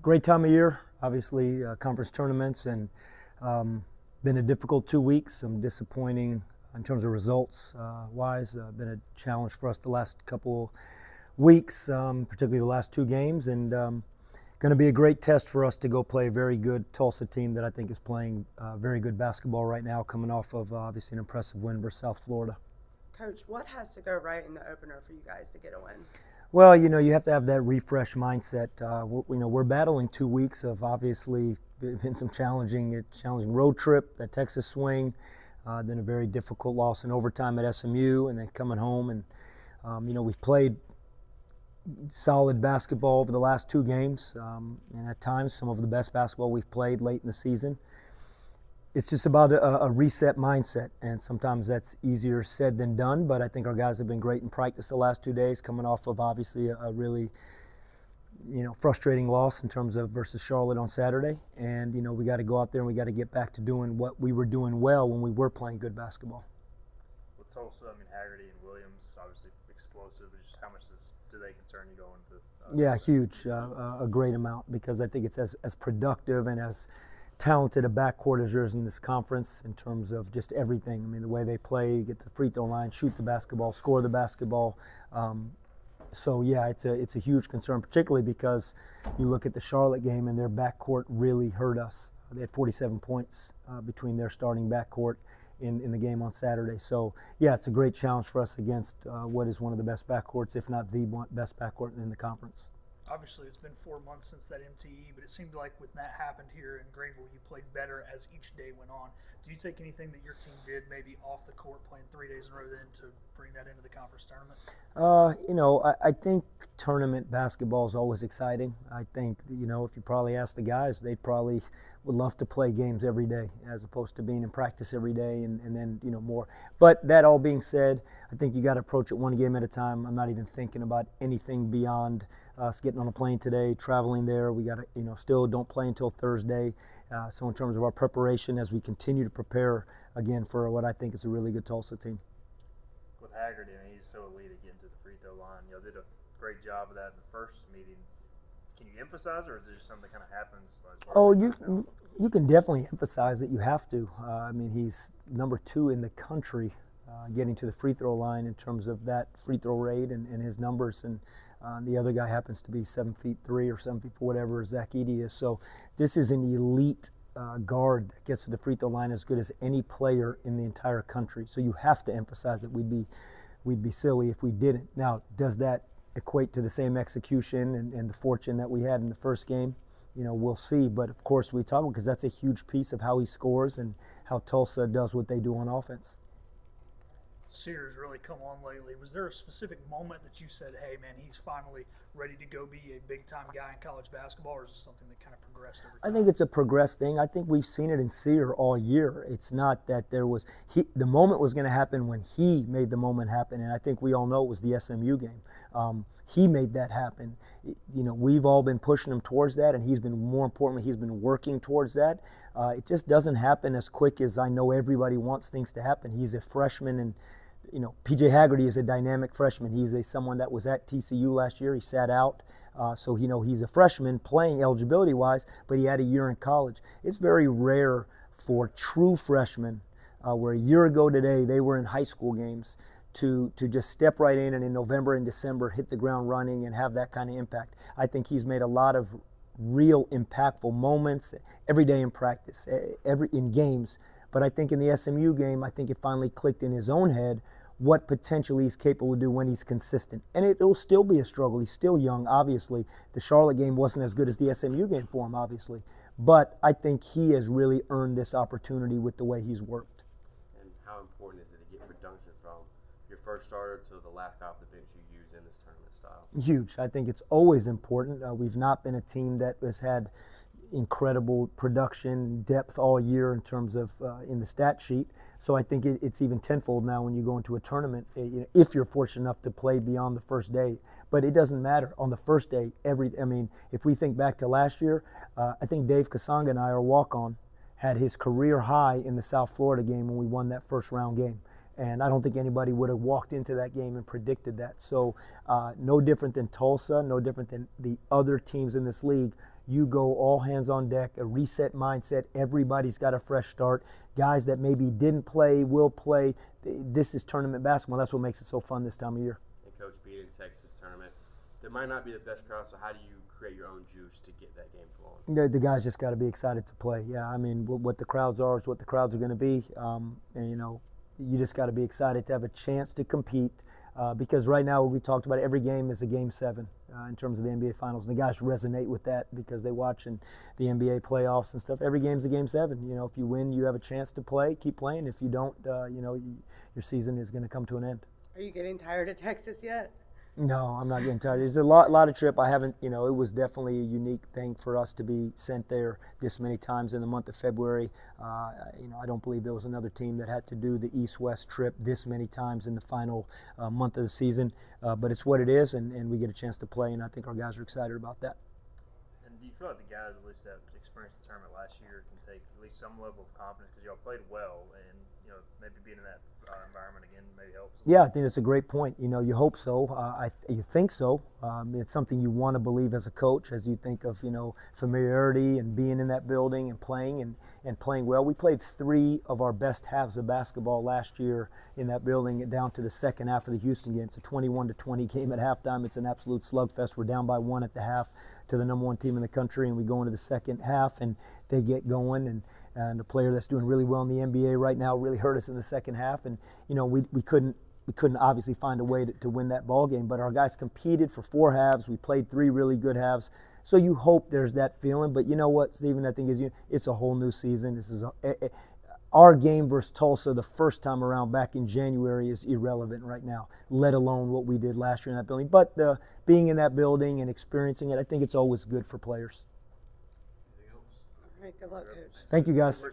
Great time of year, obviously, conference tournaments, and been a difficult 2 weeks. Some disappointing in terms of results wise. Been a challenge for us the last couple weeks, particularly the last two games, and going to be a great test for us to go play a very good Tulsa team that I think is playing very good basketball right now, coming off of obviously an impressive win versus South Florida. Coach, what has to go right in the opener for you guys to get a win? Well, you have to have that refresh mindset. We're battling 2 weeks of obviously been some challenging road trip, that Texas swing, then a very difficult loss in overtime at SMU, and then coming home. And we've played solid basketball over the last two games, and at times some of the best basketball we've played late in the season. It's just about a reset mindset, and sometimes that's easier said than done, but I think our guys have been great in practice the last 2 days, coming off of obviously a really frustrating loss in terms of versus Charlotte on Saturday. And we got to go out there and we got to get back to doing what we were doing well when we were playing good basketball. With Tulsa, Haggerty and Williams, obviously explosive. Just how much do they concern you going into? Yeah, huge, a great amount, because I think it's as productive and as talented a backcourt as yours in this conference in terms of just everything. The way they play, get the free throw line, shoot the basketball, score the basketball. So yeah, it's a huge concern, particularly because you look at the Charlotte game and their backcourt really hurt us. They had 47 points between their starting backcourt in the game on Saturday. So yeah, it's a great challenge for us against what is one of the best backcourts, if not the best backcourt in the conference. Obviously, it's been 4 months since that MTE, but it seemed like when that happened here in Greenville, you played better as each day went on. Do you take anything that your team did maybe off the court, playing 3 days in a row, then to bring that into the conference tournament? I think tournament basketball is always exciting. I think, if you probably ask the guys, they probably would love to play games every day as opposed to being in practice every day and then, more. But that all being said, I think you got to approach it one game at a time. I'm not even thinking about anything beyond us getting on a plane today, traveling there. We got to, still don't play until Thursday. So in terms of our preparation, as we continue to prepare again for what I think is a really good Tulsa team. With Haggerty, he's so elite at getting to the free throw line. Did a great job of that in the first meeting. Can you emphasize, or is it just something that kind of happens? You can definitely emphasize it. You have to. He's number 2 in the country getting to the free throw line in terms of that free throw rate and his numbers. And the other guy happens to be 7'3" or 7'4", whatever Zach Edey is. So this is an elite guard that gets to the free throw line as good as any player in the entire country. So you have to emphasize it. We'd be silly if we didn't. Now, does that equate to the same execution and the fortune that we had in the first game? We'll see. But of course we talk, because that's a huge piece of how he scores and how Tulsa does what they do on offense. Sears really come on lately. Was there a specific moment that you said, hey, man, he's finally ready to go be a big-time guy in college basketball, or is it something that kind of progressed over time? I think it's a progressed thing. I think we've seen it in Sear all year. It's not that there was – the moment was going to happen when he made the moment happen, and I think we all know it was the SMU game. He made that happen. We've all been pushing him towards that, and he's been working towards that. It just doesn't happen as quick as I know everybody wants things to happen. He's a freshman, and PJ Haggerty is a dynamic freshman. He's someone that was at TCU last year. He sat out. So he's a freshman playing eligibility-wise, but he had a year in college. It's very rare for true freshmen, where a year ago today they were in high school games, to just step right in and in November and December hit the ground running and have that kind of impact. I think he's made a lot of real impactful moments every day in practice, in games. But I think in the SMU game, I think it finally clicked in his own head what potentially he's capable to do when he's consistent. And it'll still be a struggle. He's still young, obviously. The Charlotte game wasn't as good as the SMU game for him, obviously. But I think he has really earned this opportunity with the way he's worked. And how important is it to get production from your first starter to the last guy off the bench you use in this tournament style? Huge. I think it's always important. We've not been a team that has had incredible production depth all year in terms of in the stat sheet. So I think it's even tenfold now when you go into a tournament, if you're fortunate enough to play beyond the first day. But it doesn't matter. On the first day, if we think back to last year, I think Dave Kasanga and I, our walk-on, had his career high in the South Florida game when we won that first round game. And I don't think anybody would have walked into that game and predicted that. So no different than Tulsa, no different than the other teams in this league. You go all hands on deck, a reset mindset. Everybody's got a fresh start. Guys that maybe didn't play will play. This is tournament basketball. That's what makes it so fun this time of year. And Coach, being in Texas tournament, there might not be the best crowd, so how do you create your own juice to get that game flowing? The guys just got to be excited to play. Yeah, I mean, what the crowds are is what the crowds are going to be. And, you know, you just got to be excited to have a chance to compete because right now, we talked about, every game is a game 7 in terms of the NBA Finals. And the guys resonate with that because they watch in the NBA playoffs and stuff. Every game's a game 7. You know, if you win, you have a chance to play. Keep playing. If you don't, you know, your season is going to come to an end. Are you getting tired of Texas yet? No, I'm not getting tired. It's a lot of trip. I haven't, you know, it was definitely a unique thing for us to be sent there this many times in the month of February. You know, I don't believe there was another team that had to do the East-West trip this many times in the final month of the season. But it's what it is, and we get a chance to play, and I think our guys are excited about that. And do you feel like the guys, at least that experienced the tournament last year, can take at least some level of confidence because y'all played well, and you know maybe being in that environment again maybe helps? Yeah, I think that's a great point. You know, you hope so. You think so. It's something you want to believe as a coach, as you think of, you know, familiarity and being in that building and playing playing well. We played 3 of our best halves of basketball last year in that building, down to the second half of the Houston game. It's a 21-20 game at halftime. It's an absolute slugfest. We're down by 1 at the half to the #1 team in the country, and we go into the second half and they get going, and a player that's doing really well in the NBA right now really hurt us in the second half, and you know we couldn't obviously find a way to win that ball game, but our guys competed for 4 halves. We played 3 really good halves, so you hope there's that feeling. But you know what, Stephen, I think is, it's a whole new season. This is our game versus Tulsa the first time around back in January is irrelevant right now, let alone what we did last year in that building. But being in that building and experiencing it, I think it's always good for players. All right, good luck, Coach. Thank you, guys.